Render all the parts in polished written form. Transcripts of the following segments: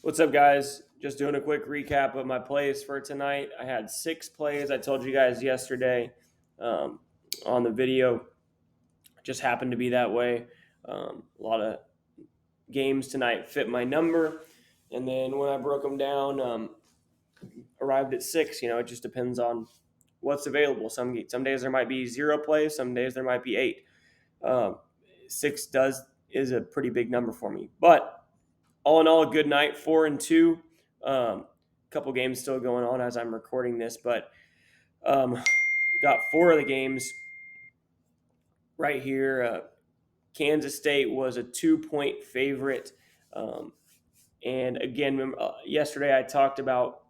What's up, guys? Just doing a quick recap of my plays for tonight. I had 6 plays. I told you guys yesterday um, on the video. Just happened to be that way. A lot of games tonight fit my number, and then when I broke them down, arrived at 6. It just depends on what's available. Some days there might be 0 plays. Some days there might be 8. Um, 6 is a pretty big number for me, but all in all, a good night. 4-2. Couple games still going on as I'm recording this, but um, got 4 of the games right here. Kansas State was a 2-point favorite, and again, yesterday I talked about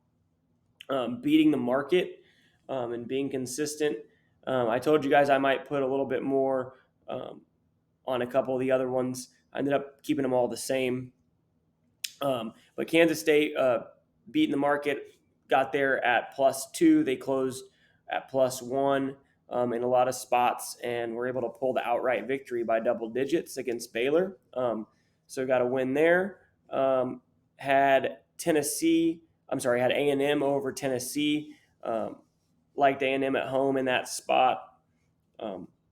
beating the market and being consistent. I told you guys I might put a little bit more on a couple of the other ones. I ended up keeping them all the same. But Kansas State beating the market, got there at +2. They closed at +1 in a lot of spots and were able to pull the outright victory by double digits against Baylor. So got a win there. Had A&M over Tennessee. Liked A&M at home in that spot.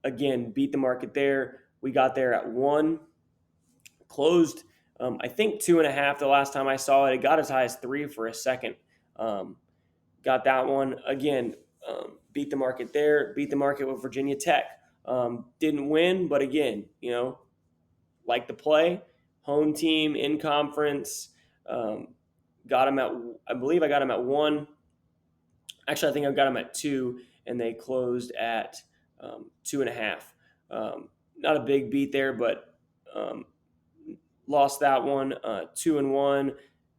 Again, beat the market there. We got there at 1. Closed, I think 2.5 the last time I saw it. It got as high as 3 for a second. Got that one. Again, beat the market there. Beat the market with Virginia Tech. Didn't win, but again, like the play. Home team in conference. Got them at, I believe I got them at 1. Actually, I think I got them at 2, and they closed at 2.5. Not a big beat there, but lost that one 2-1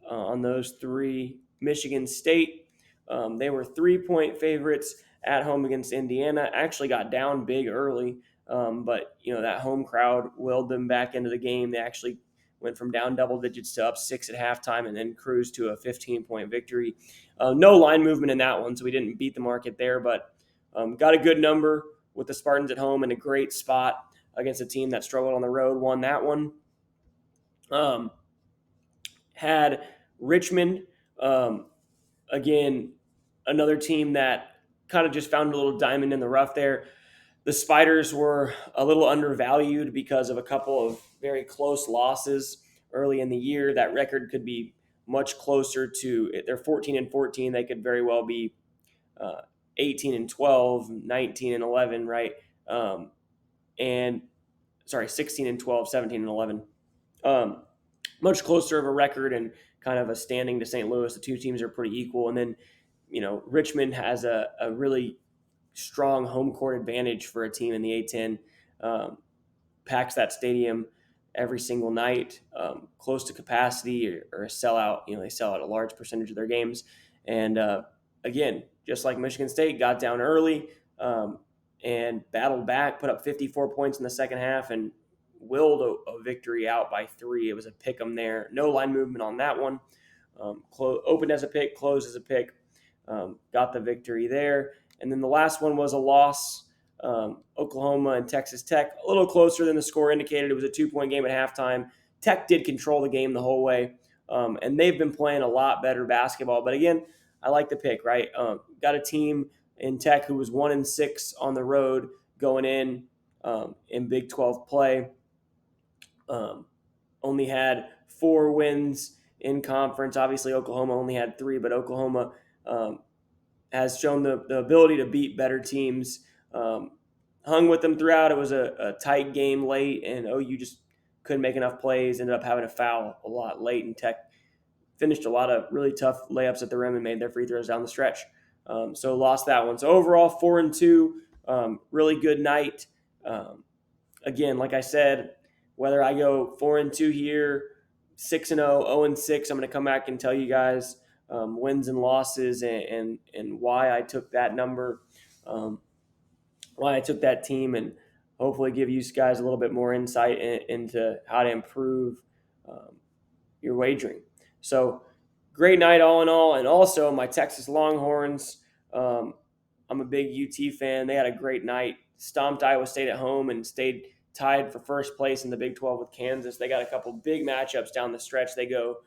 on those 3. Michigan State, they were 3-point favorites at home against Indiana. Actually got down big early, but that home crowd willed them back into the game. They actually went from down double digits to up 6 at halftime and then cruised to a 15-point victory. No line movement in that one, so we didn't beat the market there, but got a good number with the Spartans at home in a great spot against a team that struggled on the road. Won that one. Had Richmond, again, another team that kind of just found a little diamond in the rough there. The Spiders were a little undervalued because of a couple of very close losses early in the year. That record could be much closer to, they're 14-14. They could very well be 18-12, 19-11, right? And sorry, 16-12, 17-11. Much closer of a record and kind of a standing to St. Louis. The two teams are pretty equal. And then, Richmond has a really strong home court advantage for a team in the A-10. Packs that stadium every single night, close to capacity or a sellout. They sell out a large percentage of their games. And again, just like Michigan State, got down early and battled back, put up 54 points in the second half, and willed a victory out by 3. It was a pick 'em there. No line movement on that one. Opened as a pick, closed as a pick. Got the victory there. And then the last one was a loss. Oklahoma and Texas Tech, a little closer than the score indicated. It was a 2-point game at halftime. Tech did control the game the whole way, and they've been playing a lot better basketball. But again, I like the pick, right? Got a team in Tech who was 1-6 on the road going in Big 12 play. Only had 4 wins in conference. Obviously, Oklahoma only had 3, but Oklahoma has shown the ability to beat better teams. Hung with them throughout. It was a tight game late, and OU just couldn't make enough plays. Ended up having to foul a lot late, and Tech finished a lot of really tough layups at the rim and made their free throws down the stretch. So lost that one. So overall, 4-2, really good night. Again, like I said, whether I go 4-2 here, 6-0, 0-6, I'm going to come back and tell you guys wins and losses and why I took that number, why I took that team, and hopefully give you guys a little bit more insight into how to improve your wagering. So great night all in all. And also my Texas Longhorns, I'm a big UT fan. They had a great night, stomped Iowa State at home and stayed tied for first place in the Big 12 with Kansas. They got a couple big matchups down the stretch. They go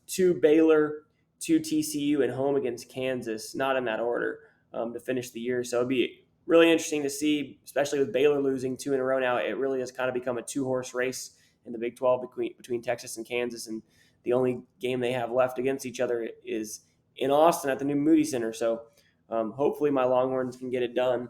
to Baylor, to TCU, and home against Kansas, not in that order, to finish the year. So it'd be really interesting to see, especially with Baylor losing 2 in a row now. It really has kind of become a 2-horse race in the Big 12 between Texas and Kansas, and the only game they have left against each other is in Austin at the new Moody Center. So hopefully my Longhorns can get it done